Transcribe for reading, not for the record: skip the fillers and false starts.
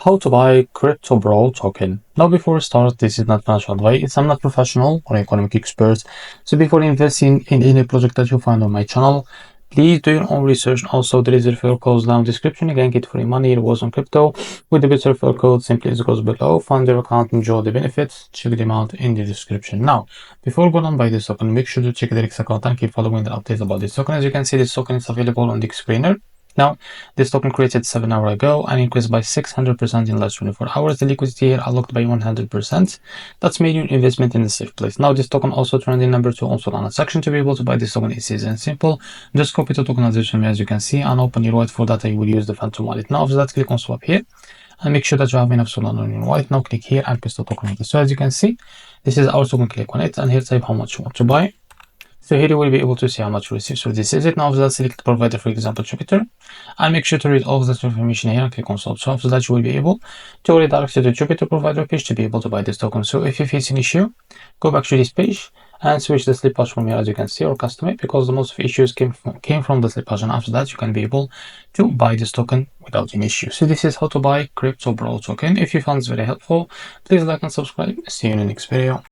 How to buy CryptoBro token. Now before we start, this is not financial advice. I'm not professional or economic expert. So before investing in any project that you find on my channel, please do your own research. Also, there is a referral code down in the description. Again, get free money. It was on crypto. With the better referral code, simply it goes below. Fund your account, enjoy the benefits. Check them out in the description. Now, before going on buy this token, make sure to check the REFERRAL account and keep following the updates about this token. As you can see, this token is available on the explainer. Now, this token created 7 hours ago and increased by 600% in the last 24 hours. The liquidity here unlocked by 100%. That's made your investment in a safe place. Now, this token also trending number 2 on Solana section. To be able to buy this token is easy and simple. Just copy the tokenization as you can see and open your wallet. For that, you will use the Phantom wallet. Now, after that, click on swap here and make sure that you have enough Solana on your wallet. Now, click here and paste the token. So, as you can see, this is our token. Click on it and here type how much you want to buy. So here you will be able to see how much you receive. So this is it. Now after that, select provider, for example, Jupiter, and make sure to read all of that information here and click on solve. So after that, you will be able to redirect to the Jupiter provider page to be able to buy this token. So if you face an issue, go back to this page and switch the slip patch from here, as you can see, or custom it, because the most of issues came from the slip patch. And after that, you can be able to buy this token without any issue. So this is how to buy CryptoBro token. If you found this very helpful, please like and subscribe. See you in the next video.